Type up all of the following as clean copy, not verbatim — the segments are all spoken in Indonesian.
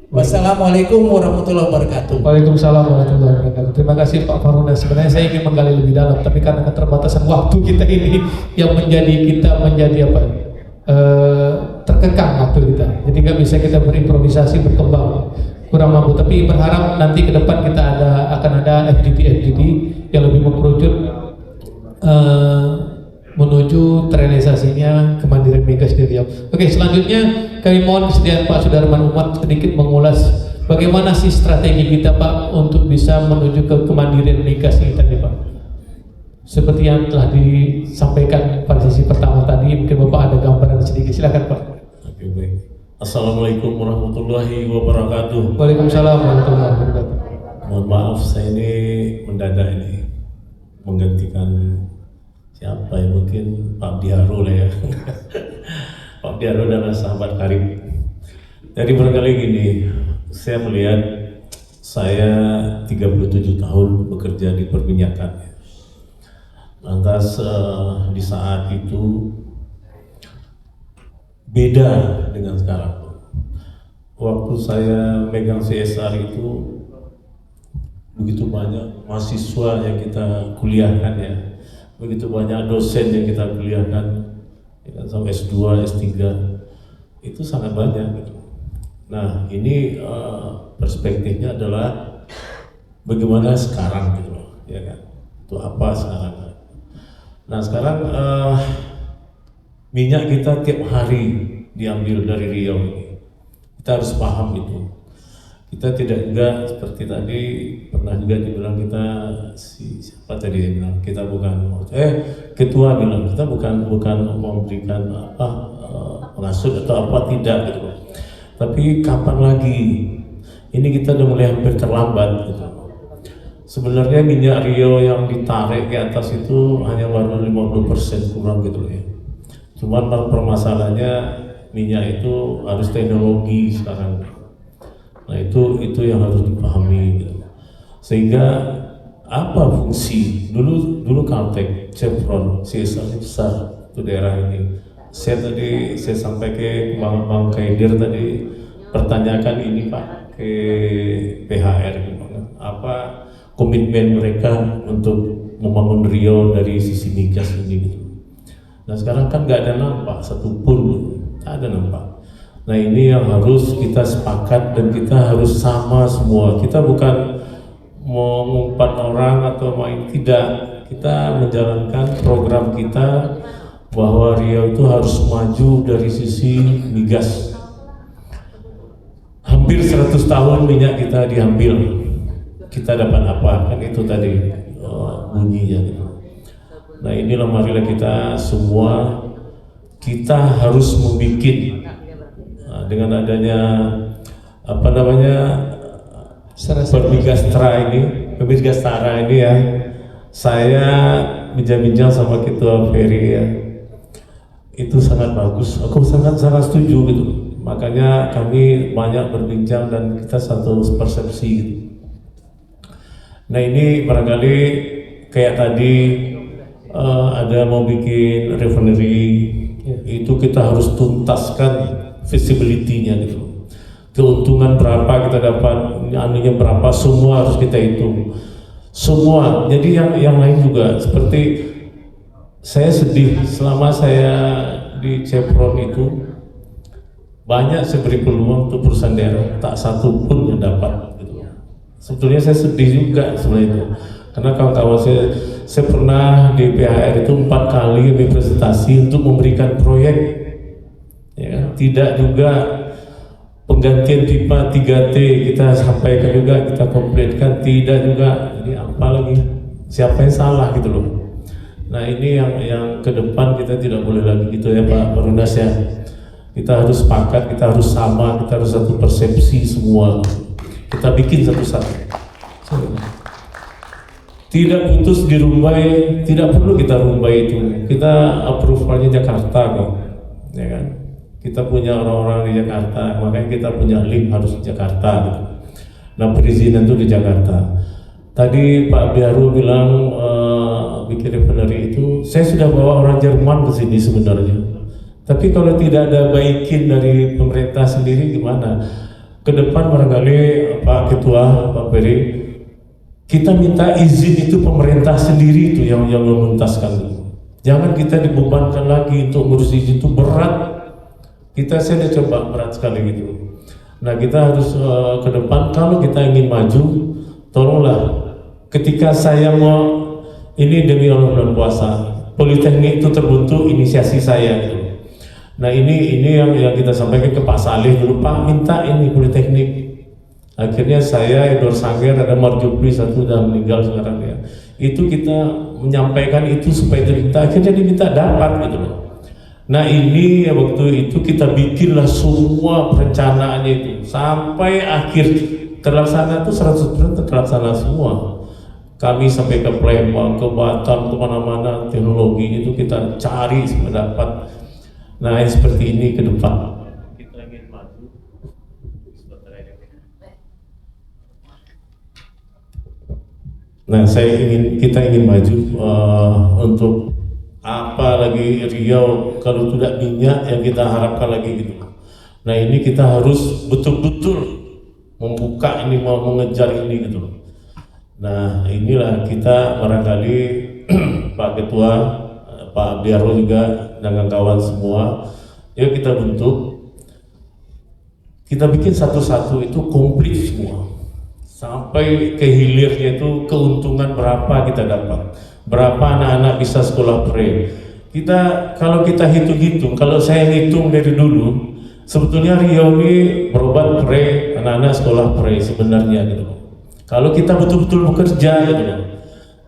Wassalamualaikum warahmatullahi wabarakatuh. Waalaikumsalam warahmatullahi wabarakatuh. Terima kasih Pak Faruna. Sebenarnya saya ingin menggali lebih dalam, tapi karena keterbatasan waktu kita ini yang menjadi terkekang waktu kita. Jadi nggak bisa kita berimprovisasi, berkembang, kurang mampu. Tapi berharap nanti ke depan kita akan ada FGD yang lebih mengkerucut menuju terrealisasinya kemandirian migas di Riau. Oke, selanjutnya kami mohon kesediaan Pak Sudarman Umat sedikit mengulas bagaimana sih strategi kita Pak untuk bisa menuju ke kemandirian migas ini tadi Pak. Seperti yang telah disampaikan pada sesi pertama tadi, mungkin Bapak ada gambaran sedikit, silakan Pak. Oke, baik. Assalamualaikum warahmatullahi wabarakatuh. Waalaikumsalam warahmatullahi wabarakatuh. Mohon maaf saya ini mendadak ini menggantikan siapa ya, mungkin Pak Diaro lah ya. Pak Diaro adalah sahabat karib. Jadi barangkali gini, saya melihat saya 37 tahun bekerja di perminyakan. Lantas di saat itu beda dengan sekarang. Waktu saya megang CSR itu begitu banyak mahasiswa yang kita kuliahkan ya, begitu banyak dosen yang kita kuliahkan ya, sampai S2, S3 itu sangat banyak gitu. Nah ini perspektifnya adalah bagaimana sekarang gitu loh, ya kan? Itu apa sekarang? Nah sekarang minyak kita tiap hari diambil dari Riau ini. Kita harus paham itu. Kita tidak juga seperti tadi pernah juga dibilang kita siapa tadi yang bilang kita bukan ketua bilang kita bukan memberikan mengasut atau apa tidak gitu. Tapi kapan lagi? Ini kita udah mulai hampir terlambat gitu. Sebenarnya minyak Riau yang ditarik ke atas itu hanya baru 50% kurang gitu loh ya. Cuman permasalahannya minyak itu harus teknologi sekarang. Nah itu yang harus dipahami gitu. Sehingga apa fungsi dulu Caltech, Chevron, CSR besar itu daerah ini. Saya sampai ke Bang Kaidir tadi pertanyakan ini Pak ke PHR gimana? Apa komitmen mereka untuk membangun Riau dari sisi migas ini gitu. Nah sekarang kan nggak ada nampak satupun, nggak ada nampak. Nah ini yang harus kita sepakat dan kita harus sama semua. Kita bukan mau mengumpat orang atau main, tidak. Kita menjalankan program kita bahwa Riau itu harus maju dari sisi migas. Hampir 100 tahun minyak kita diambil. Kita dapat apa? Kan itu tadi bunyinya gitu. Nah inilah marilah kita semua kita harus membuat dengan adanya Permigastara ini ya. Saya bincang-bincang sama Ketua Ferry ya. Itu sangat bagus. Aku sangat setuju gitu. Makanya kami banyak berbincang dan kita satu persepsi gitu. Nah ini barangkali kayak tadi ada mau bikin refinery itu kita harus tuntaskan visibility-nya gitu. Keuntungan berapa kita dapat, anunya berapa, semua harus kita hitung. Semua. Jadi yang lain juga seperti saya sedih selama saya di Chevron itu banyak saya beri peluang untuk perusahaan daerah, tak satu pun yang dapat. Sebetulnya saya sedih juga sebenarnya, karena kawan-kawan saya pernah di PHR itu 4 kali representasi untuk memberikan proyek, ya, tidak juga penggantian pipa 3T kita sampaikan juga, kita komplainkan, tidak juga. Jadi apa lagi? Siapa yang salah gitu loh. Nah ini yang ke depan kita tidak boleh lagi gitu ya Pak Perundas ya. Kita harus sepakat, kita harus sama, kita harus satu persepsi semua. Kita bikin satu-satu. Tidak putus di Rumbai, tidak perlu kita Rumbai itu. Kita approval-nya Jakarta kok, ya kan? Kita punya orang-orang di Jakarta, makanya kita punya link harus di Jakarta. Gitu. Nah perizinan itu di Jakarta. Tadi Pak Biaru bilang bikin refinery itu, saya sudah bawa orang Jerman ke sini sebenarnya. Tapi kalau tidak ada baikin dari pemerintah sendiri gimana? ke depan barangkali Pak Ketua, Pak Peri, kita minta izin itu pemerintah sendiri itu yang menuntaskan. Jangan kita dibebankan lagi untuk ngurus izin, itu berat. Saya udah coba berat sekali gitu. Nah kita harus ke depan kalau kita ingin maju, tolonglah ketika saya mau ini demi Allah bulan puasa, Politeknik itu terbentuk inisiasi saya gitu. Nah ini yang kita sampaikan ke Pak Saleh dulu, Pak minta ini Politeknik. Akhirnya saya Edward Sanger, ada Marjupli satu udah meninggal sekarang ya. Itu kita menyampaikan itu supaya diminta, akhirnya diminta dapat gitu loh. Nah ini waktu itu kita bikinlah semua perencanaannya itu sampai akhir terlaksana itu 100% terlaksana semua. Kami sampai ke Palembang, ke Batam, kemana-mana teknologi itu kita cari sampai dapat. Nah seperti ini ke depan. Kita ingin maju. Nah kita ingin maju untuk apa lagi Riau kalau tidak minyak yang kita harapkan lagi gitu. Nah ini kita harus betul-betul membuka ini, mau mengejar ini gitu. Nah inilah kita barangkali Pak Ketua, Pak Biaro juga dengan kawan semua, yuk kita bentuk, kita bikin satu-satu itu komplit semua sampai ke hilirnya itu keuntungan berapa kita dapat, berapa anak-anak bisa sekolah pre. Kalau kita hitung-hitung, kalau saya hitung dari dulu, sebetulnya Riau ini berobat pre, anak-anak sekolah pre sebenarnya gitu. Kalau kita betul-betul bekerja gitu.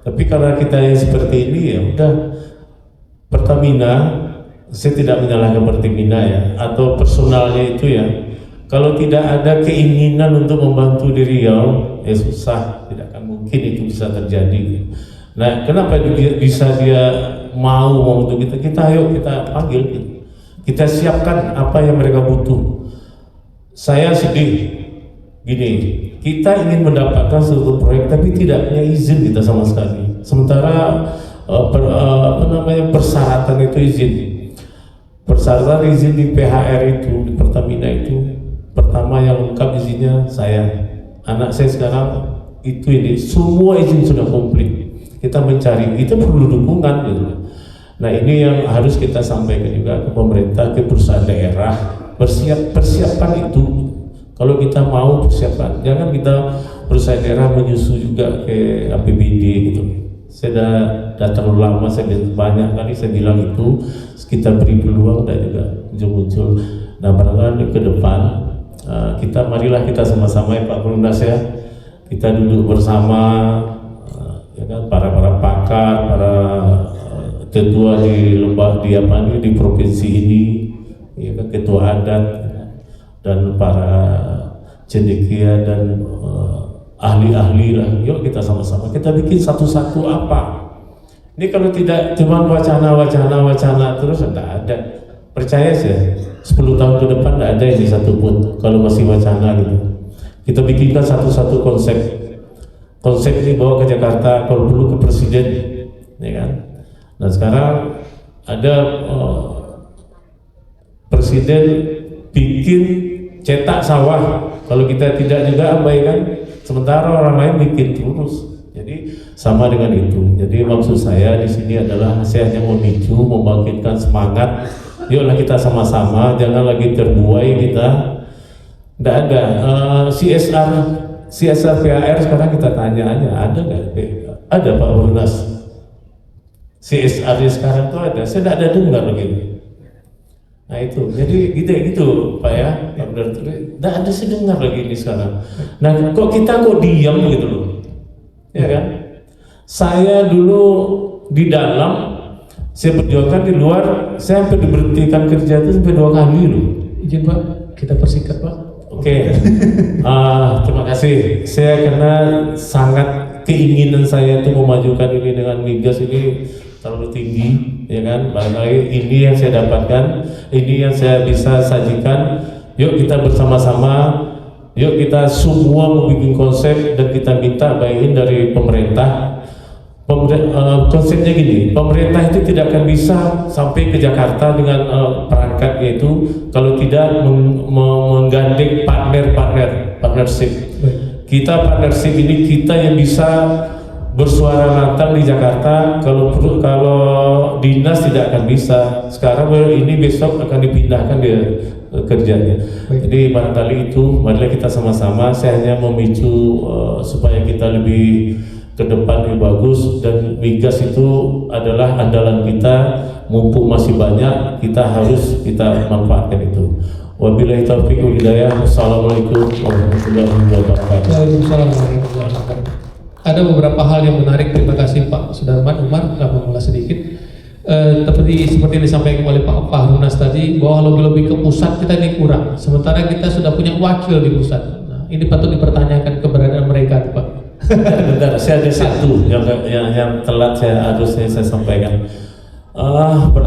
Tapi karena kita yang seperti ini ya udah, Pertamina, saya tidak menyalahkan Pertamina ya, atau personalnya itu ya. Kalau tidak ada keinginan untuk membantu di Riau, ya susah, tidak akan mungkin itu bisa terjadi. Nah, kenapa dia mau membantu kita? Ayo kita panggil, kita siapkan apa yang mereka butuh. Saya sedih, gini, kita ingin mendapatkan suatu proyek tapi tidak punya izin kita sama sekali. Sementara persyaratan itu izin. Persyaratan izin di PHR itu, di Pertamina itu, pertama yang lengkap izinnya saya. Anak saya sekarang itu ini, semua izin sudah komplit. Kita mencari, kita perlu dukungan gitu. Nah ini yang harus kita sampaikan juga ke pemerintah, ke perusahaan daerah, persiapkan itu. Kalau kita mau persiapkan, jangan kita perusahaan daerah menyusu juga ke APBD gitu. Saya sudah terlalu lama, saya banyak kali saya bilang itu, kita beri peluang dan juga muncul. Nah barangkali ke depan marilah kita sama-sama ya Pak Perumnas ya, kita duduk bersama ya kan, para pakar, para ketua di di provinsi ini, ya kan, ketua adat dan para cendekia dan ahli-ahli lah. Yuk kita sama-sama kita bikin satu-satu apa. Ini kalau tidak cuma wacana terus tidak ada. Percaya saya 10 tahun ke depan tidak ada ini satu pun kalau masih wacana gitu. Kita bikinkan satu-satu konsep ini bawa ke Jakarta, kalau perlu ke presiden, ya kan. Nah sekarang ada presiden bikin cetak sawah, kalau kita tidak juga abaikan, sementara orang lain bikin terus. Jadi sama dengan itu. Jadi maksud saya di sini adalah saya hanya memicu, membangkitkan semangat. Yuklah kita sama-sama, jangan lagi terbuai kita. Tidak ada CSR PAR sekarang kita tanya aja, ada nggak? Ada Pak Perumnas. CSR sekarang tuh ada, saya tidak ada dengar lagi. Nah itu, jadi gitu Pak ya, tidak ada saya dengar lagi ini sekarang. Nah kita diam gitu loh, ya kan? Saya dulu di dalam, saya perjuangkan di luar, saya sampai diberhentikan kerja itu sampai 2 kali loh. Izin Pak, kita persingkat Pak. Oke. Terima kasih. Saya karena sangat keinginan saya itu memajukan ini dengan migas ini terlalu tinggi, ya kan? Barangkali ini yang saya dapatkan, ini yang saya bisa sajikan. Yuk kita bersama-sama, yuk kita semua membuat konsep dan kita minta bagian dari pemerintah konsepnya gini, pemerintah itu tidak akan bisa sampai ke Jakarta dengan perangkatnya itu kalau tidak menggandeng partnership. Kita partnership ini kita yang bisa bersuara lantang di Jakarta. Kalau dinas tidak akan bisa. Sekarang ini besok akan dipindahkan dia kerjanya. Jadi barangkali itu, marilah kita sama-sama. Saya hanya memicu supaya kita lebih ke depan lebih bagus, dan migas itu adalah andalan kita. Mumpung masih banyak, kita harus manfaatkan itu. Wabillahi taufiq wal hidayah. Wassalamualaikum warahmatullahi wabarakatuh. Waalaikumsalam warahmatullahi wabarakatuh. Ada beberapa hal yang menarik. Terima kasih Pak Sudarman Umar telah mengulas sedikit. Seperti yang disampaikan oleh Pak Fahrunas tadi, bahwa lobby-lobby ke pusat kita ini kurang. Sementara kita sudah punya wakil di pusat. Nah, ini patut dipertanyakan keberadaan mereka, Pak. Bentar, saya ada satu yang telat harusnya saya sampaikan.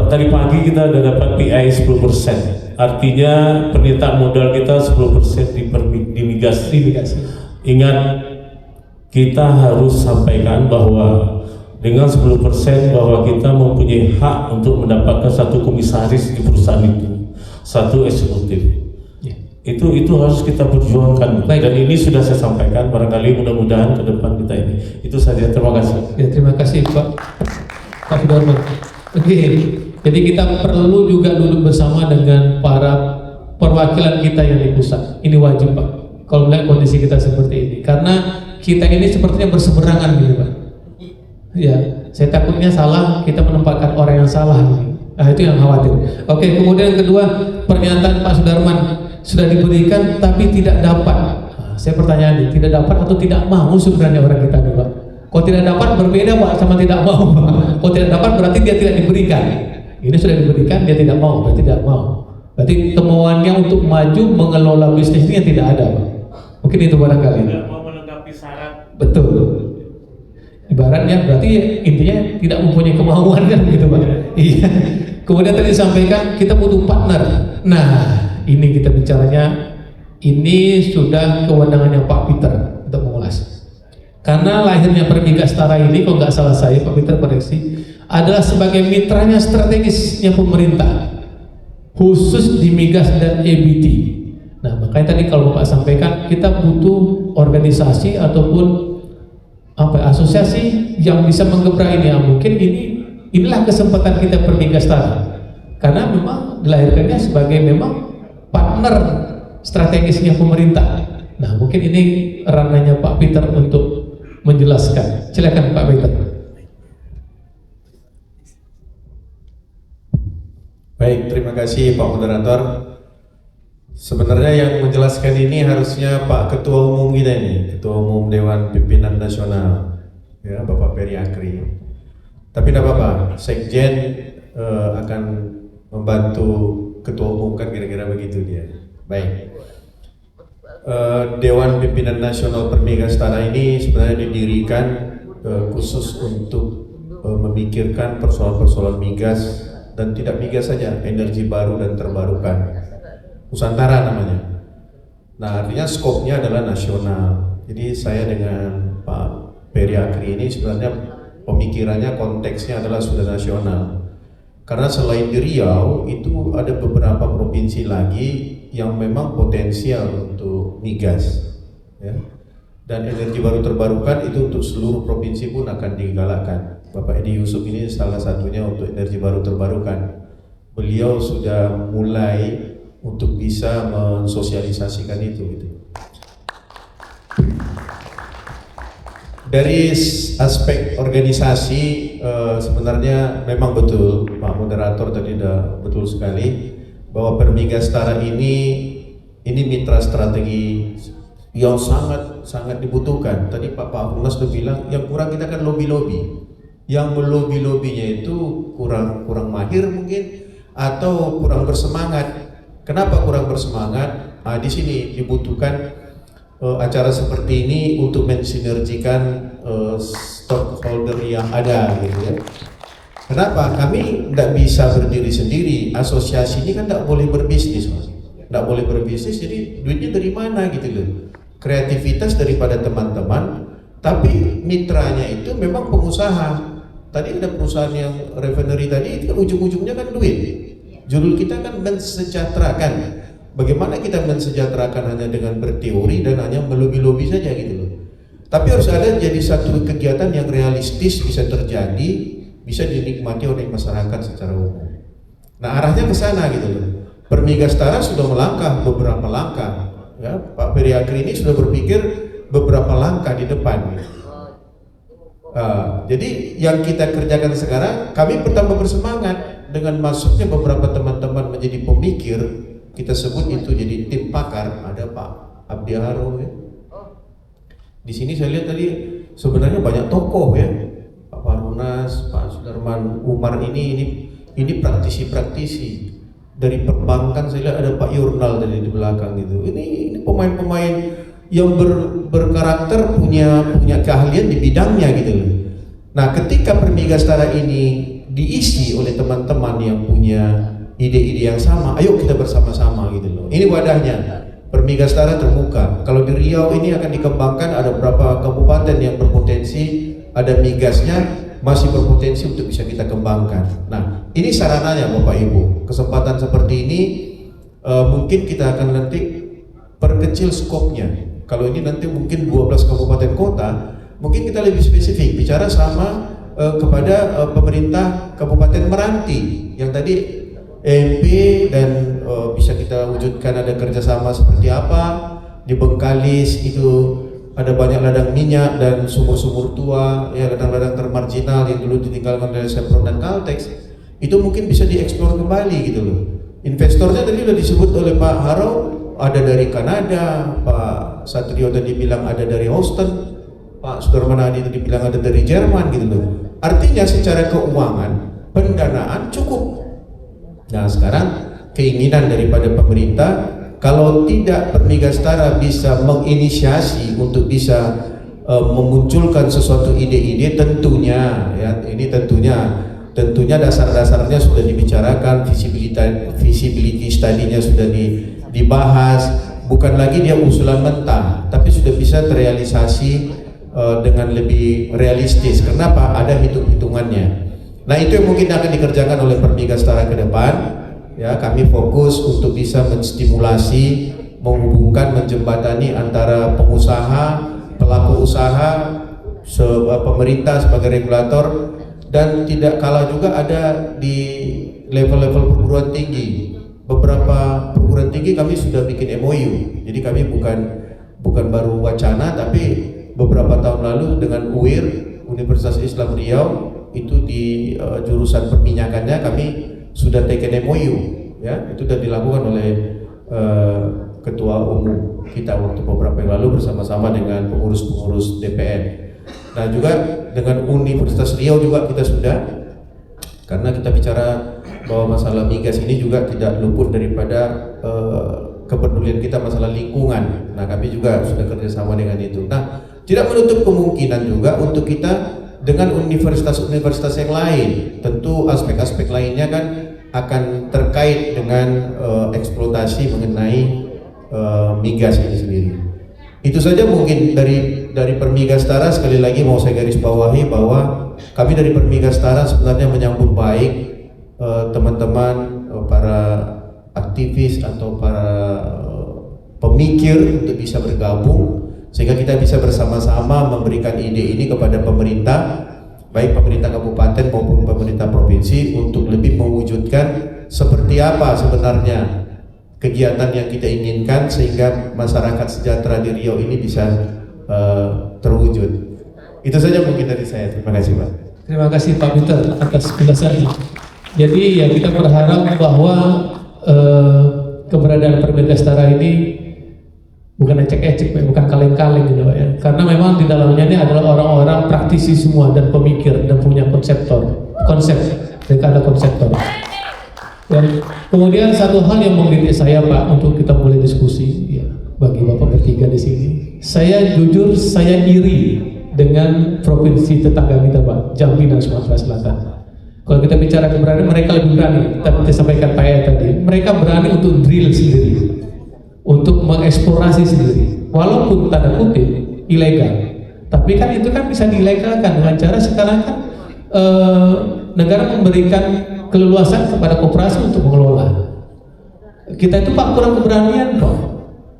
Tadi pagi kita sudah dapat PI 10%. Artinya pernyataan modal kita 10% di migas. Ingat, kita harus sampaikan bahwa dengan 10% bahwa kita mempunyai hak untuk mendapatkan satu komisaris di perusahaan itu, satu eksekutif. Itu harus kita perjuangkan. Dan ini sudah saya sampaikan, barangkali mudah-mudahan ke depan kita ini. Itu saja, terima kasih. Ya, terima kasih Pak Sudarman. Oke, jadi kita perlu juga duduk bersama dengan para perwakilan kita yang di pusat. Ini wajib Pak, kalau melihat kondisi kita seperti ini. Karena kita ini sepertinya berseberangan gitu Pak. Ya, saya takutnya salah, kita menempatkan orang yang salah ini. Nah, itu yang khawatir. Oke, kemudian yang kedua, pernyataan Pak Sudarman, sudah diberikan tapi tidak dapat. Nah, saya pertanyaan, tidak dapat atau tidak mau sebenarnya orang kita nih Pak? Kalau tidak dapat berbeda Pak sama tidak mau Pak. Kalau tidak dapat berarti dia tidak diberikan. Ini sudah diberikan, dia tidak mau, berarti tidak mau. Berarti kemauannya untuk maju mengelola bisnisnya tidak ada Pak. Mungkin itu barangkali. Tidak mau melengkapi syarat. Betul. Ibaratnya berarti intinya tidak mempunyai kemauan kan gitu Pak. Iya. Kemudian tadi disampaikan kita butuh partner. Nah, ini kita bicaranya, ini sudah kewenangannya Pak Peter untuk mengulas. Karena lahirnya Permigastara ini, kalau nggak salah saya, Pak Peter koreksi, adalah sebagai mitranya strategisnya pemerintah, khusus di migas dan EBT. Nah, makanya tadi kalau Bapak sampaikan, kita butuh organisasi ataupun asosiasi yang bisa menggebrak ini. Ya, mungkin inilah kesempatan kita Permigastara, karena memang dilahirkannya sebagai memang partner strategisnya pemerintah. Nah, mungkin ini ranahnya Pak Peter untuk menjelaskan. Silakan Pak Peter. Baik, terima kasih Pak Moderator. Sebenarnya yang menjelaskan ini harusnya Pak Ketua Umum kita ini, Ketua Umum Dewan Pimpinan Nasional, ya Bapak Peri Akri. Tapi tidak apa-apa, Sekjen akan membantu Ketua Umum, kan kira-kira begitu dia. Baik. Dewan Pimpinan Nasional Permigastara ini sebenarnya didirikan khusus untuk memikirkan persoalan-persoalan migas, dan tidak migas saja, energi baru dan terbarukan. Nusantara namanya. Nah, artinya skopnya adalah nasional. Jadi saya dengan Pak Peri Akri ini sebenarnya pemikirannya, konteksnya adalah sudah nasional. Karena selain di Riau itu ada beberapa provinsi lagi yang memang potensial untuk migas, ya. Dan energi baru terbarukan itu untuk seluruh provinsi pun akan digalakkan. Bapak Edi Yusuf ini salah satunya untuk energi baru terbarukan. Beliau sudah mulai untuk bisa mensosialisasikan itu gitu. Dari aspek organisasi sebenarnya memang betul Pak Moderator tadi sudah betul sekali bahwa Permigastara ini mitra strategi yang sangat dibutuhkan. Tadi Pak Fahrunas sudah bilang yang kurang kita kan lobby-lobby. Yang melobi-lobinya itu kurang mahir mungkin, atau kurang bersemangat. Kenapa kurang bersemangat? Di sini dibutuhkan acara seperti ini untuk mensinergikan stakeholder yang ada, gitu ya. Kenapa? Kami tidak bisa berdiri sendiri. Asosiasi ini kan tidak boleh berbisnis, Mas. Tidak boleh berbisnis, jadi duitnya dari mana gitu loh. Kreativitas daripada teman-teman, Tapi mitranya itu memang pengusaha. Tadi ada perusahaan yang refinery tadi itu kan ujung-ujungnya kan duit. Judul kita kan mensejahterakan. Bagaimana kita mensejahterakan hanya dengan berteori dan hanya melobi-lobi saja gitu loh. Tapi harus ada jadi satu kegiatan yang realistis, bisa terjadi, bisa dinikmati oleh masyarakat secara umum. Nah, arahnya ke sana gitu loh. Permigastara sudah melangkah beberapa langkah. Ya, Pak Periakri ini sudah berpikir beberapa langkah di depan. Jadi yang kita kerjakan sekarang, kami bertambah bersemangat dengan masuknya beberapa teman-teman menjadi pemikir. Kita sebut itu jadi tim pakar. Ada Pak Abdi Haro ya. Di sini saya lihat tadi sebenarnya banyak tokoh ya, Pak Parunas, Pak Sudarman Umar ini praktisi-praktisi dari perbankan. Saya lihat ada Pak Yurnal dari di belakang gitu. Ini pemain-pemain yang berkarakter, punya keahlian di bidangnya gitu loh. Nah, ketika Permigastara ini diisi oleh teman-teman yang punya ide-ide yang sama, ayo kita bersama-sama gitu loh. Ini wadahnya. Permigastara terbuka. Kalau di Riau ini akan dikembangkan, ada beberapa kabupaten yang berpotensi, ada migasnya masih berpotensi untuk bisa kita kembangkan. Nah, ini sarananya Bapak Ibu. Kesempatan seperti ini mungkin kita akan nanti perkecil skopnya. Kalau ini nanti mungkin 12 kabupaten kota, mungkin kita lebih spesifik bicara sama kepada pemerintah Kabupaten Meranti yang tadi EMP dan bisa kita wujudkan ada kerjasama seperti apa. Di Bengkalis itu ada banyak ladang minyak dan sumur-sumur tua, ya ladang-ladang termarginal yang dulu ditinggalkan oleh Sepron dan Caltex. Itu mungkin bisa dieksplor kembali gitu loh. Investornya tadi sudah disebut oleh Pak Haro, ada dari Kanada, Pak Satrio tadi bilang ada dari Houston, Pak Sudarman Hadi tadi bilang ada dari Jerman gitu loh. Artinya secara keuangan, pendanaan cukup. Nah, sekarang keinginan daripada pemerintah, kalau tidak Permigastara bisa menginisiasi untuk bisa memunculkan sesuatu ide-ide, tentunya ya ini tentunya dasar-dasarnya sudah dibicarakan, visibility study-nya sudah dibahas, bukan lagi dia usulan mentah, tapi sudah bisa terrealisasi dengan lebih realistis. Kenapa? Ada hitung-hitungannya. Nah, itu yang mungkin akan dikerjakan oleh Permigastara ke depan. Ya, kami fokus untuk bisa menstimulasi, menghubungkan, menjembatani antara pengusaha, pelaku usaha, pemerintah sebagai regulator, dan tidak kalah juga ada di level-level perguruan tinggi. Beberapa perguruan tinggi kami sudah bikin MOU. Jadi kami bukan baru wacana, tapi beberapa tahun lalu dengan UIR, Universitas Islam Riau, itu di jurusan perminyakannya kami sudah taken MOU ya, itu sudah dilakukan oleh ketua umum kita waktu beberapa yang lalu bersama-sama dengan pengurus-pengurus DPR. Nah, juga dengan Universitas Riau juga kita sudah, karena kita bicara bahwa masalah migas ini juga tidak luput daripada kepedulian kita masalah lingkungan. Nah, kami juga sudah kerjasama dengan itu. Nah, tidak menutup kemungkinan juga untuk kita dengan universitas-universitas yang lain. Tentu aspek-aspek lainnya kan akan terkait dengan eksploitasi mengenai migas ini sendiri. Itu saja mungkin dari Permigastara. Sekali lagi mau saya garis bawahi bahwa kami dari Permigastara sebenarnya menyambut baik teman-teman para aktivis atau para pemikir untuk bisa bergabung, sehingga kita bisa bersama-sama memberikan ide ini kepada pemerintah, baik pemerintah kabupaten maupun pemerintah provinsi, untuk lebih mewujudkan seperti apa sebenarnya kegiatan yang kita inginkan sehingga masyarakat sejahtera di Riau ini bisa terwujud. Itu saja mungkin dari saya. Terima kasih Pak. Terima kasih Pak Peter atas penjelasannya. Jadi ya kita berharap bahwa keberadaan Permigastara ini bukan ecek-ecek, bukan kaleng-kaleng gitu ya. Karena memang di dalamnya ini adalah orang-orang praktisi semua dan pemikir dan punya konsep. Mereka ada konseptor. Dan kemudian satu hal yang menggelitik saya Pak untuk kita mulai diskusi ya, bagi Bapak bertiga di sini. Saya jujur saya iri dengan provinsi tetangga kita Pak, Jambi dan Sumatera Selatan. Kalau kita bicara keberanian, mereka lebih berani. Tapi saya sampaikan Pak Aya tadi, mereka berani untuk drill sendiri, untuk mengeksplorasi sendiri, walaupun tanda kutip ilegal, Tapi kan itu kan bisa dilegalkan dengan cara sekarang kan negara memberikan keleluasan kepada koperasi untuk mengelola. Kita itu Pak kurang keberanian Pak.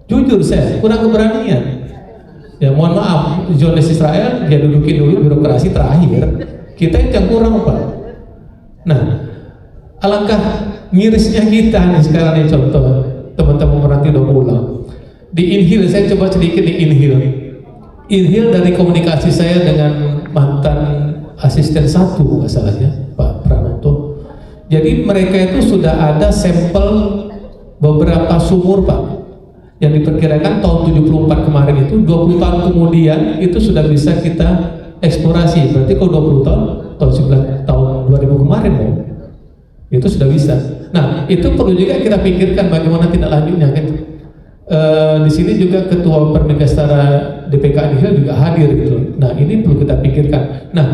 Jujur saya kurang keberanian. Ya mohon maaf, Zionis Israel dia dudukin dulu birokrasi terakhir. Kita itu yang kurang Pak. Nah, alangkah mirisnya kita nih sekarang nih contoh teman-teman merantau udah pulang. Di Inhil saya coba sedikit di Inhil. Inhil dari komunikasi saya dengan mantan asisten 1 nggak salah ya Pak Pranoto. Jadi mereka itu sudah ada sampel beberapa sumur Pak yang diperkirakan tahun 74 kemarin itu 20 tahun kemudian itu sudah bisa kita eksplorasi. Berarti kalau 20 tahun 2000 kemarin mau itu sudah bisa. Nah itu perlu juga kita pikirkan bagaimana tindak lanjutnya kan. Di sini juga ketua Permegastara DPK Inhil juga hadir gitu. Nah ini perlu kita pikirkan. Nah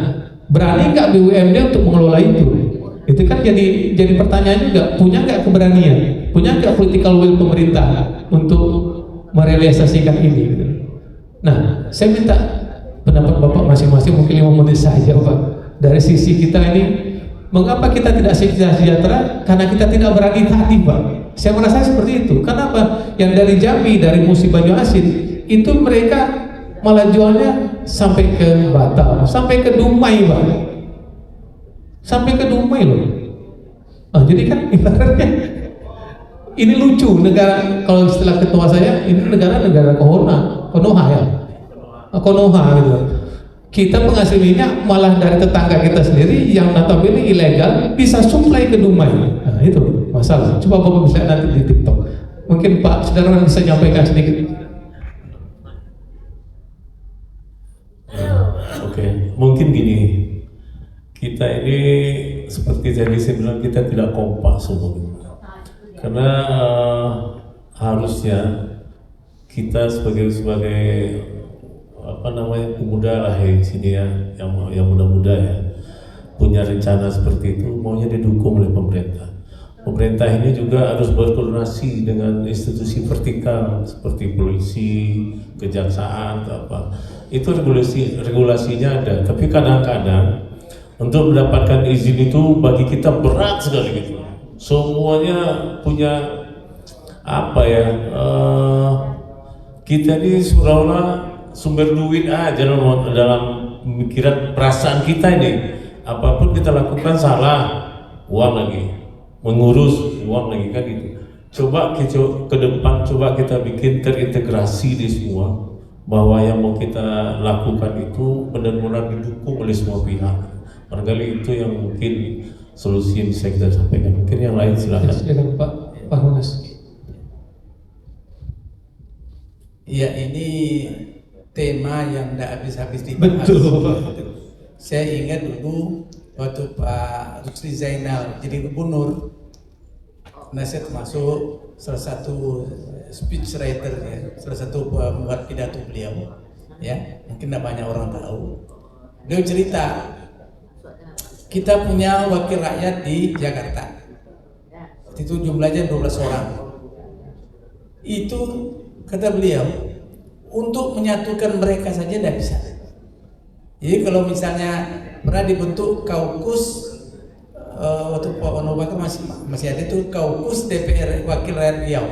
berani nggak BUMD untuk mengelola itu? Itu kan jadi pertanyaan juga. Punya nggak keberanian? Punya nggak political will pemerintah untuk merealisasikan ini? Gitu. Nah saya minta pendapat Bapak masing-masing mungkin 5 menit saja Pak. Dari sisi kita ini, mengapa kita tidak sejahtera? Karena kita tidak berani tadi Pak. Saya merasa seperti itu. Kenapa? Yang dari Jambi, dari Musi Banyu Asin itu mereka malah jualnya sampai ke Batam, sampai ke Dumai Pak. Sampai ke Dumai loh. Nah, jadi kan ibaratnya ini lucu negara, kalau istilah ketua saya ini negara Konoha ya. Konoha gitu. Kita penghasil minyak malah dari tetangga kita sendiri yang notabene ilegal bisa suplai ke Dumai. Nah itu masalah. Coba Bapak bisa nanti di TikTok. Mungkin Pak Saudara bisa nyampaikan sedikit. Oke, mungkin gini, kita ini seperti tadi saya bilang kita tidak kompak semua, karena harusnya kita sebagai apa namanya pemuda lah ya sini ya, yang muda-muda ya, punya rencana seperti itu, maunya didukung oleh pemerintah. Pemerintah ini juga harus berkoordinasi dengan institusi vertikal seperti polisi, kejaksaan, atau apa. Itu regulasinya ada, tapi kadang-kadang untuk mendapatkan izin itu bagi kita berat sekali gitu. Semuanya punya apa ya? Kita ini seolah-olah sumber duit aja dalam pemikiran perasaan kita ini. Apapun kita lakukan salah, uang lagi, mengurus uang lagi kan gitu. Coba ke depan, coba kita bikin terintegrasi di semua, bahwa yang mau kita lakukan itu benar-benar didukung oleh semua pihak. Barangkali itu yang mungkin solusi yang bisa kita sampaikan. Mungkin yang lain silakan. Silakan Pak Hunas. Ya ini tema yang tidak habis-habis dibahas. Betul Pak. Saya ingat dulu waktu Pak Rusli Zainal jadi gubernur, nah saya termasuk salah satu speech writer ya, salah satu pembuat pidato beliau ya, mungkin tidak banyak orang tahu. Beliau cerita kita punya wakil rakyat di Jakarta, itu jumlahnya 12 orang. Itu kata beliau untuk menyatukan mereka saja tidak bisa. Jadi kalau misalnya pernah dibentuk kaukus waktu Pak Ono Bakar masih ada itu kaukus DPR Wakil Rakyat Riau,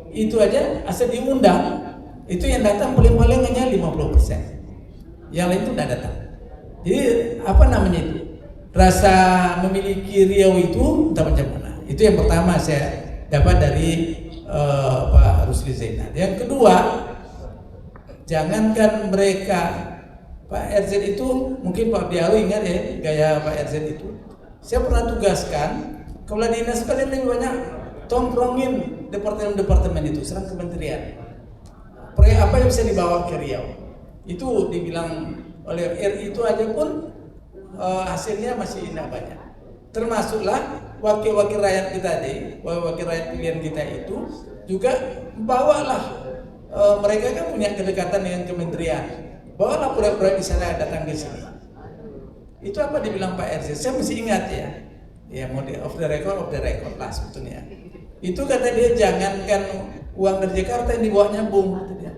itu aja asal diundang itu yang datang paling-paling hanya 50%, yang lain itu tidak datang. Jadi apa namanya itu, rasa memiliki Riau itu entah macam mana. Itu yang pertama saya dapat dari Pak Rusli Zainal. Yang kedua, jangankan mereka, Pak RZ itu mungkin Pak Diawi ingat ya gaya Pak RZ itu. Saya pernah tugaskan kepala dinas kalian lebih banyak tongkrongin departemen-departemen itu, serang kementerian. Proyek apa yang bisa dibawa ke Riau? Itu dibilang oleh RI itu aja pun hasilnya masih tidak banyak. Termasuklah wakil-wakil rakyat kita wakil rakyat pilihan kita itu juga bawalah mereka kan punya kedekatan dengan kementerian. Bawalah proyek-proyek di sana datang ke sini. Itu apa dibilang Pak RZ? Saya masih ingat ya. Ya mau di off the record lah sebetulnya. Itu kata dia jangankan uang dari Jakarta yang dibawanya bung, kata dia.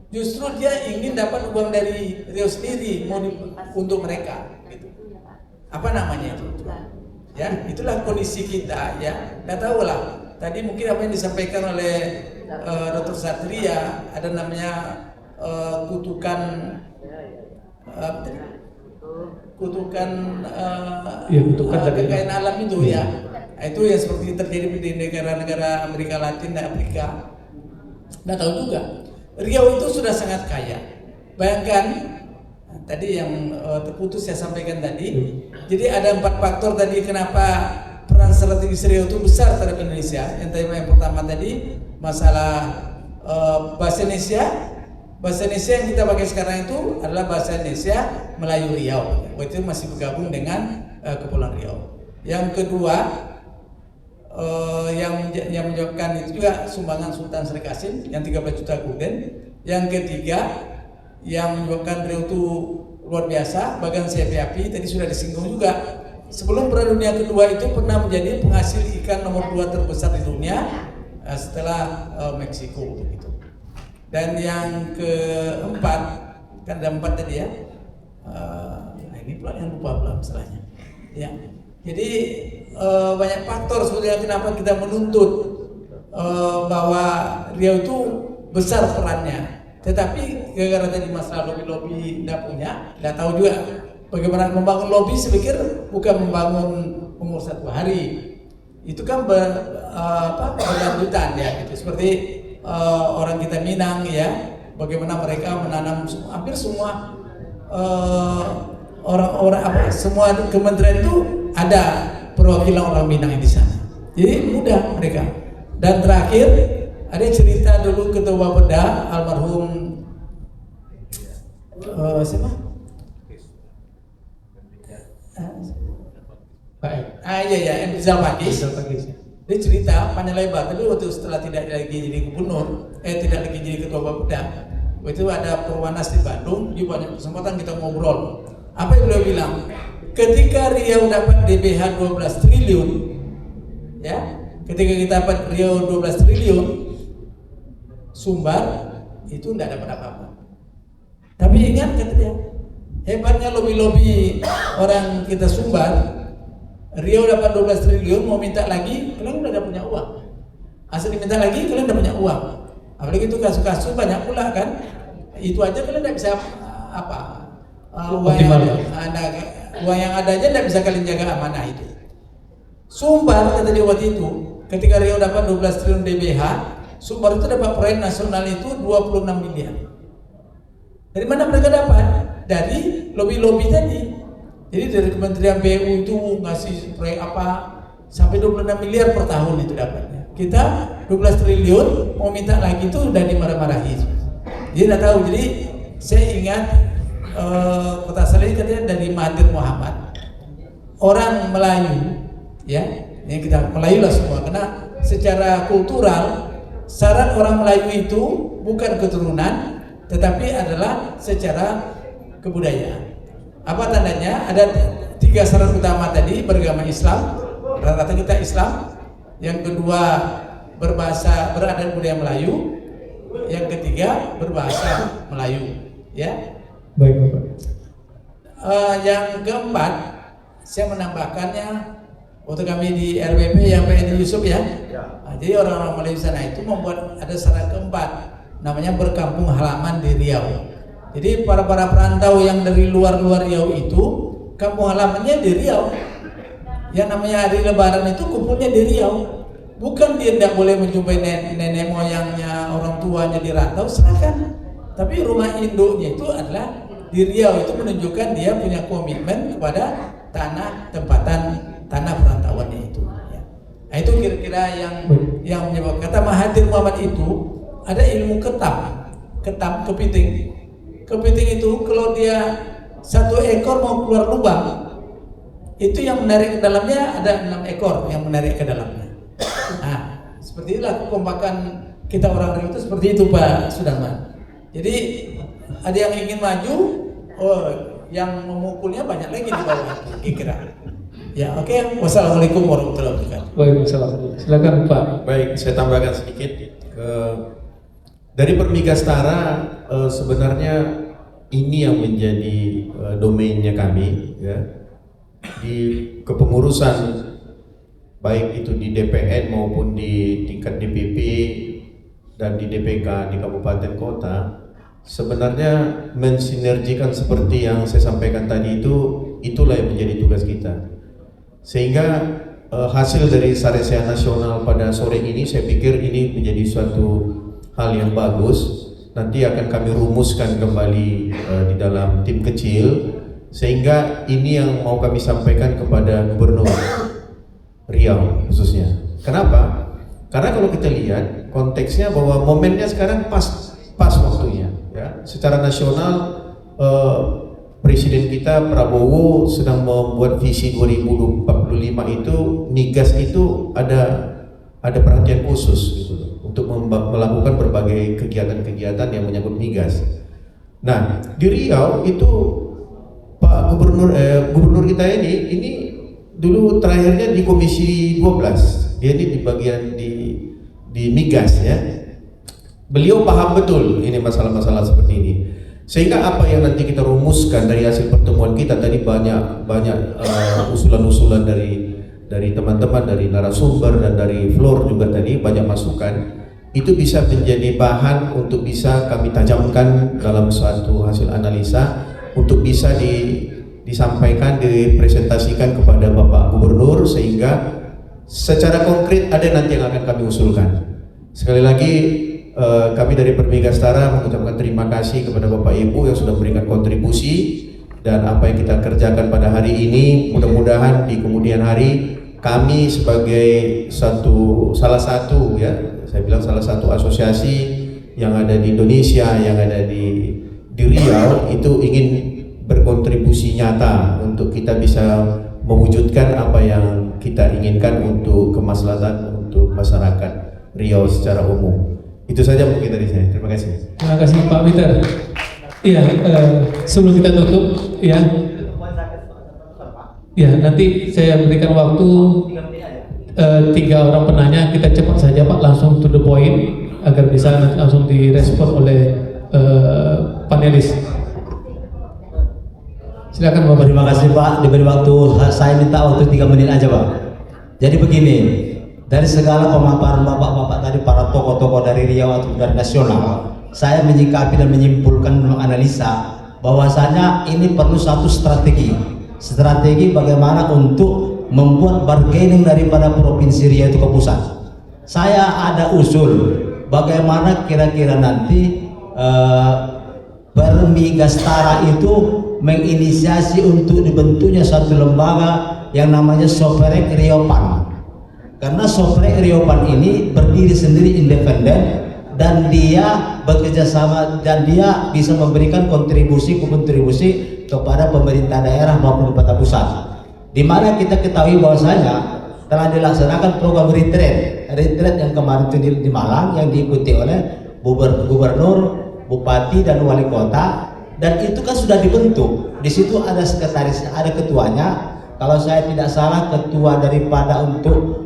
Justru dia ingin dapat uang dari Riau sendiri untuk mereka. Gitu. Apa namanya itu? Ya, itulah kondisi kita ya. Nggak tahu lah. Tadi mungkin apa yang disampaikan oleh Dr. Satria ada namanya kutukan kekayaan alam itu ya. Itu yang seperti terjadi di negara-negara Amerika Latin dan Afrika. Nggak tahu juga. Riau itu sudah sangat kaya. Bayangkan tadi yang terputus saya sampaikan tadi. Jadi ada 4 faktor tadi kenapa peran strategis Riau itu besar terhadap Indonesia. Yang pertama tadi masalah bahasa Indonesia. Bahasa Indonesia yang kita pakai sekarang itu adalah bahasa Indonesia Melayu Riau. Itu masih bergabung dengan Kepulauan Riau. Yang kedua yang menyebabkan itu juga sumbangan Sultan Sri Kasim yang 13 juta gulden. Yang ketiga yang menyebabkan Riau itu luar biasa, bagan siapi api tadi sudah disinggung juga. Sebelum Perang Dunia Kedua itu pernah menjadi penghasil ikan nomor 2 terbesar di dunia setelah Meksiko begitu. Dan yang keempat kan ada 4 tadi ya. Ini pula yang lupa pula masalahnya. Ya. Jadi banyak faktor sebenarnya kenapa kita menuntut bahwa Riau itu besar perannya. Tetapi gara-gara tadi masalah lobby tidak punya, tidak tahu juga bagaimana membangun lobby. Saya pikir bukan membangun umur 1 hari, itu kan berlanjutan ya. Gitu. Seperti orang kita Minang ya, bagaimana mereka menanam hampir semua orang-orang semua kementerian itu ada perwakilan orang Minang di sana. Jadi mudah mereka. Dan terakhir ada cerita dulu Ketua Bapeda almarhum siapa? Iya, Rizal Pakis. Dia cerita panjang lebar. Tapi waktu setelah tidak lagi jadi gubernur, tidak lagi jadi Ketua Bapeda, waktu itu ada Perwanas di Bandung. Di banyak kesempatan kita ngobrol. Apa yang beliau bilang? Ketika Riau dapat DBH 12 triliun, ya, ketika kita dapat Riau 12 triliun, Sumbar itu tidak dapat apa-apa. Tapi ingat kata dia, hebatnya lobby-lobby orang kita Sumbar. Riau dapat 12 triliun, mau minta lagi, kalian udah punya uang. Asal diminta lagi, kalian udah punya uang. Apalagi itu kasus-kasus banyak pula kan. Itu aja kalian tidak bisa uang yang ada aja tidak bisa kalian jaga amanah itu. Sumbar kata dia waktu itu, ketika Riau dapat 12 triliun DBH, Sumbar itu dapat proyek nasional itu 26 miliar. Dari mana mereka dapat? Dari lobby-lobby tadi. Jadi dari Kementerian PU itu ngasih proyek apa sampai 26 miliar per tahun itu dapatnya. Kita 12 triliun mau minta lagi itu udah dimarah-marahi. Jadi tidak tahu. Jadi saya ingat Kota Saleh katanya dari Mahathir Muhammad. Orang Melayu ya, ini kita Melayu lah semua karena secara kultural syarat orang Melayu itu bukan keturunan tetapi adalah secara kebudayaan. Apa tandanya? Ada 3 syarat utama tadi, beragama Islam, rata-rata kita Islam. Yang kedua beradat budaya Melayu. Yang ketiga berbahasa Melayu. Ya. Baik Bapak. Yang keempat, saya menambahkannya waktu kami di RWP yang Pak Edi Yusuf ya. Jadi orang-orang Melayu sana itu membuat ada syarat keempat, namanya berkampung halaman di Riau. Jadi para perantau yang dari luar Riau itu kampung halamannya di Riau. Yang namanya hari Lebaran itu kumpulnya di Riau. Bukan dia tidak boleh menjumpai nenek moyangnya, orang tuanya di rantau, silakan. Tapi rumah induknya itu adalah di Riau. Itu menunjukkan dia punya komitmen kepada tanah tempatan, tanah perantauannya itu. Ya. Nah, itu kira-kira yang menyebabkan kata Mahathir Muhammad itu ada ilmu ketam, kepiting. Kepiting itu kalau dia 1 ekor mau keluar lubang, itu yang menarik ke dalamnya ada 6 ekor yang menarik ke dalamnya. Nah, seperti itulah kekompakan kita orang Riau itu seperti itu Pak Sudarman. Jadi ada yang ingin maju, yang memukulnya banyak lagi di bawah kira. Ya, oke. Wassalamualaikum warahmatullahi wabarakatuh. Waalaikumsalam. Silakan Pak. Baik, saya tambahkan sedikit. Dari Permigastara sebenarnya ini yang menjadi domainnya kami, ya, di kepengurusan baik itu di DPN maupun di tingkat DPP dan di DPK di kabupaten kota. Sebenarnya mensinergikan seperti yang saya sampaikan tadi itulah yang menjadi tugas kita. Sehingga hasil dari Saresea Nasional pada sore ini saya pikir ini menjadi suatu hal yang bagus. Nanti akan kami rumuskan kembali di dalam tim kecil, sehingga ini yang mau kami sampaikan kepada Gubernur Riau khususnya. Kenapa? Karena kalau kita lihat konteksnya bahwa momennya sekarang pas waktunya, ya. Secara nasional Presiden kita Prabowo sedang membuat visi 2045 itu migas itu ada perhatian khusus gitu, untuk melakukan berbagai kegiatan-kegiatan yang menyangkut migas. Nah, di Riau itu Pak Gubernur kita ini dulu terakhirnya di Komisi 12. Dia ini di bagian di migas, ya. Beliau paham betul ini masalah-masalah seperti ini. Sehingga apa yang nanti kita rumuskan dari hasil pertemuan kita tadi banyak usulan-usulan dari teman-teman, dari narasumber dan dari Floor juga tadi banyak masukan, itu bisa menjadi bahan untuk bisa kami tajamkan dalam suatu hasil analisa untuk bisa disampaikan, dipresentasikan kepada Bapak Gubernur, sehingga secara konkret ada nanti yang akan kami usulkan. Sekali lagi kami dari Permigastara mengucapkan terima kasih kepada Bapak Ibu yang sudah memberikan kontribusi, dan apa yang kita kerjakan pada hari ini mudah-mudahan di kemudian hari kami sebagai salah satu asosiasi yang ada di Indonesia, yang ada di Riau, itu ingin berkontribusi nyata untuk kita bisa mewujudkan apa yang kita inginkan untuk kemaslahatan untuk masyarakat Riau secara umum. Itu saja mungkin dari saya. Terima kasih. Terima kasih Pak Peter. Iya, sebelum kita tutup, ya, nanti saya berikan waktu 3 orang penanya. Kita cepat saja Pak, langsung to the point agar bisa nanti langsung direspon oleh panelis. Silakan Bapak. Terima kasih Pak, diberi waktu. Saya minta waktu 3 menit aja Pak. Jadi begini, dari segala pemaparan bapak-bapak tadi, para tokoh-tokoh dari Riau atau dari nasional, saya menyikapi dan menyimpulkan, menganalisa bahwasanya ini perlu satu strategi bagaimana untuk membuat bargaining daripada provinsi Riau itu ke pusat. Saya ada usul bagaimana kira-kira nanti Permigastara itu menginisiasi untuk dibentuknya satu lembaga yang namanya Soprek Riopan. Karena Soprek Riopan ini berdiri sendiri, independen, dan dia bekerja sama dan dia bisa memberikan kontribusi kepada pemerintah daerah maupun pemerintah pusat. Di mana kita ketahui bahwasanya telah dilaksanakan program retreat yang kemarin itu di Malang, yang diikuti oleh gubernur, bupati dan wali kota, dan itu kan sudah dibentuk. Di situ ada sekretaris, ada ketuanya. Kalau saya tidak salah, ketua daripada untuk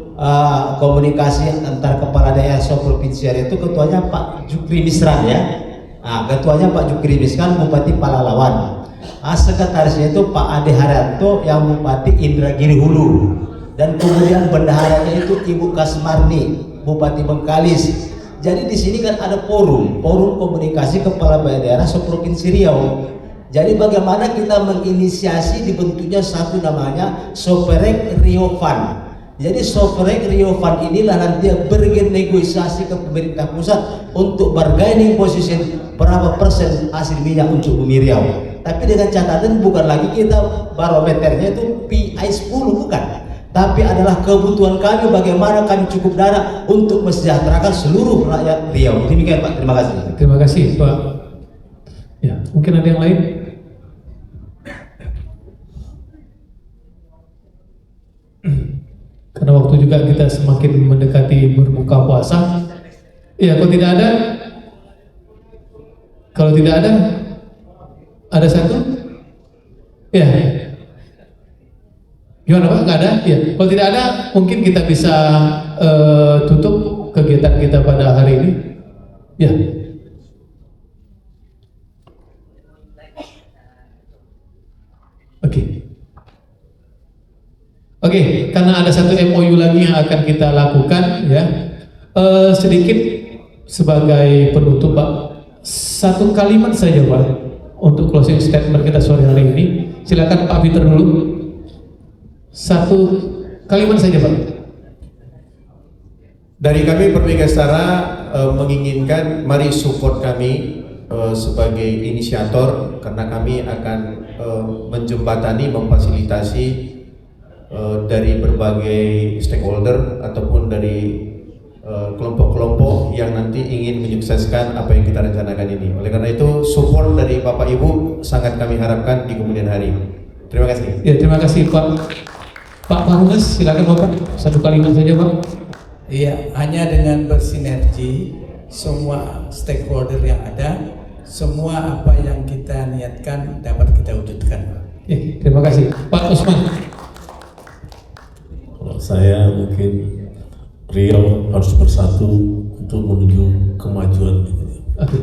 komunikasi antar kepala daerah provinsi itu ketuanya Pak Jukri Misran, ya. Nah, ketuanya Pak Jukri Misran, Bupati Palalawan. Sekretarisnya itu Pak Ade Haryanto yang Bupati Indragiri Hulu, dan kemudian bendaharanya itu Ibu Kasmarni, Bupati Bengkalis. Jadi di sini kan ada forum komunikasi kepala daerah provinsi Riau. Jadi bagaimana kita menginisiasi dibentuknya satu namanya Soprek Riopan. Jadi Soprek Riopan inilah nanti yang bernegosiasi ke pemerintah pusat untuk bargaining position berapa persen hasil minyak untuk bumi Riau. Tapi dengan catatan bukan lagi kita barometernya itu PI10, bukan. Tapi adalah kebutuhan kami bagaimana kami cukup dana untuk mesejahterakan seluruh rakyat Riau. Demikian Pak, terima kasih. Terima kasih Pak. Ya, mungkin ada yang lain? Karena waktu juga kita semakin mendekati berbuka puasa. Ya, kalau tidak ada satu? Ya. Gimana Pak? Nggak ada? Ya. Kalau tidak ada, mungkin kita bisa tutup kegiatan kita pada hari ini. Ya. Oke, karena ada satu MOU lagi yang akan kita lakukan ya. Sedikit sebagai penutup Pak, satu kalimat saja Pak untuk closing statement kita sore hari ini. Silakan Pak Peter dulu. Satu kalimat saja Pak. Dari kami Permegastara menginginkan mari support kami sebagai inisiator, karena kami akan menjembatani, memfasilitasi dari berbagai stakeholder ataupun dari kelompok-kelompok yang nanti ingin menyukseskan apa yang kita rencanakan ini. Oleh karena itu support dari Bapak Ibu sangat kami harapkan di kemudian hari. Terima kasih. Ya, terima kasih Pak. Pak Marunges, silakan Bapak. Satu kalimat saja Pak. Iya, hanya dengan bersinergi semua stakeholder yang ada, semua apa yang kita niatkan dapat kita wujudkan. Terima kasih Pak Usman. Kalau saya mungkin Riau harus bersatu untuk menuju kemajuan. Oke.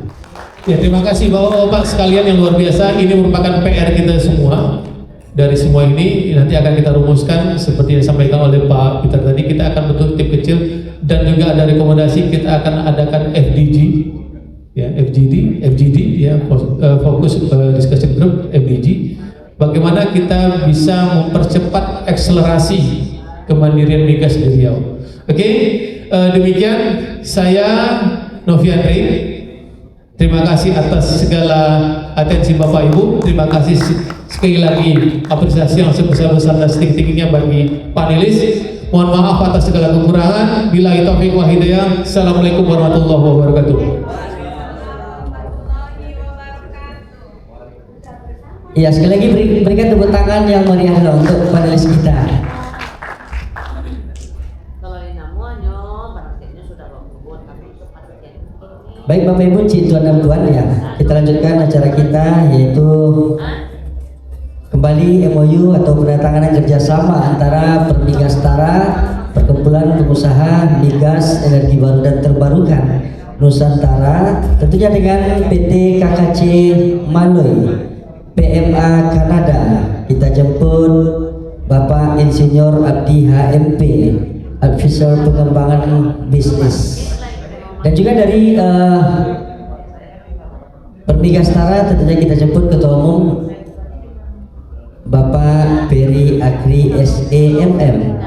Ya, terima kasih Bapak-bapak sekalian yang luar biasa. Ini merupakan PR kita semua. Dari semua ini nanti akan kita rumuskan seperti yang disampaikan oleh Pak Peter tadi. Kita akan bentuk tim kecil dan juga ada rekomendasi kita akan adakan FDG, ya FGD, ya fokus discussion group FDG. Bagaimana kita bisa mempercepat akselerasi kemandirian migas di Riau. Oke, demikian saya Noviandri. Terima kasih atas segala atensi Bapak Ibu. Terima kasih sekali lagi apresiasi yang sebesar-besar dan setinggi-tingginya bagi panelis. Mohon maaf atas segala kekurangan. Billahi taufiq wal hidayah. Assalamualaikum warahmatullahi wabarakatuh. Ya, sekali lagi berikan tepuk tangan yang meriah untuk panelis kita. Baik Bapak Ibu, Tuan dan Tuan, ya kita lanjutkan acara kita, yaitu kembali MOU atau penandatanganan kerjasama antara Permigastara, Perkumpulan Pengusaha Migas Energi Baru dan Terbarukan Nusantara, tentunya dengan PT KKC Manoy, PMA Kanada. Kita jemput Bapak Insinyur Abdi HMP, Advisor Pengembangan Bisnis. Dan juga dari Permigastara tentunya kita jemput Ketua Umum Bapak Peri Agri SEMM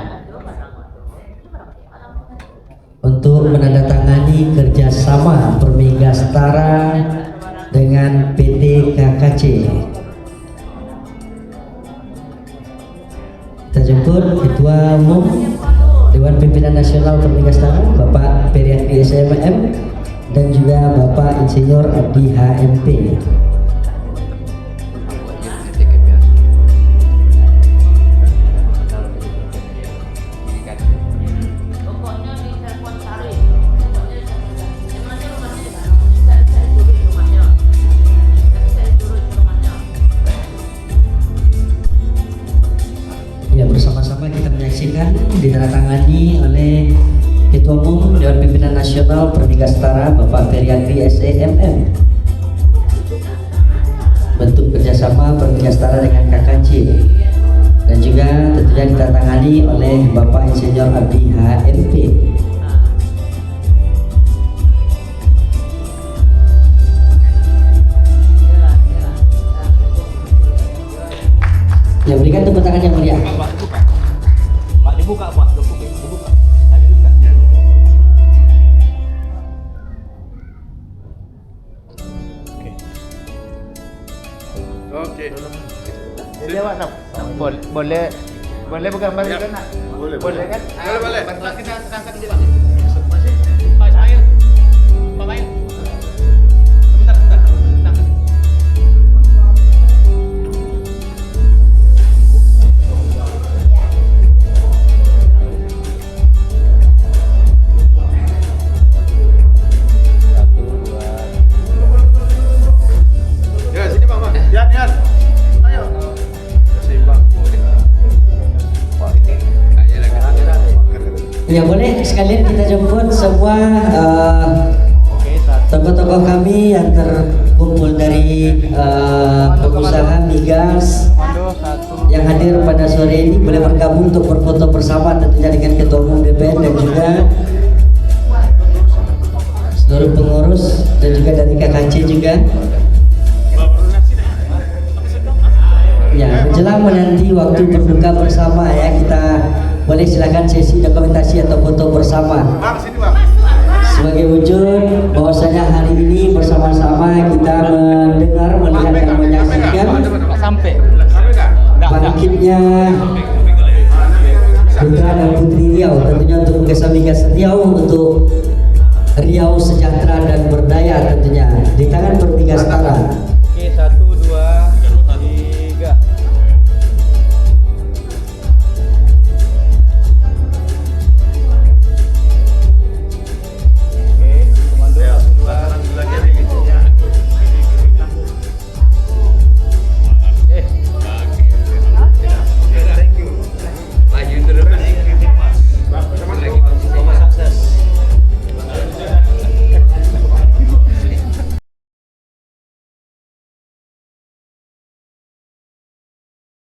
untuk menandatangani kerjasama Permigastara dengan PT KKC. Kita jemput Ketua Umum Dewan Pimpinan Nasional Permigastara Bapak Peri Agri SEMM dan juga Bapak Insinyur Abdi HMP. Ya, bersama-sama kita menyaksikan ditandatangani oleh Ketua Umum Dewan Pimpinan Nasional Permigastara Bapak Peri Agri SEMM, bentuk kerjasama Permigastara dengan KKC, dan juga tentunya ditandatangani oleh Bapak Insinyur Abdi HMP. Ya, berikan tepuk tangan yang meriah. Pak, dibuka Pak, dibuka. Lagi buka. Oke. Jadi Pak, boleh bergambar juga nak? Boleh kan? Boleh. Kita angkat di Pak. Pak Ismail. Pak Mail. Sebentar. Ya, boleh sekalian kita jemput semua tokoh-tokoh kami yang terkumpul dari pengusaha migas yang hadir pada sore ini boleh bergabung untuk berfoto bersama tentunya dengan Ketua Umum DPR dan juga seluruh pengurus dan juga dari KKC juga. Ya, menjelang menanti waktu berbuka bersama ya, kita boleh silakan sesi dokumentasi atau foto bersama. Sebagai wujud bahwasanya hari ini bersama-sama kita mendengar, melihat dan menyaksikan bangkitnya putra dan putri Riau, tentunya untuk migas Riau, untuk Riau sejahtera dan berdaya tentunya di tangan Pertiga Setara.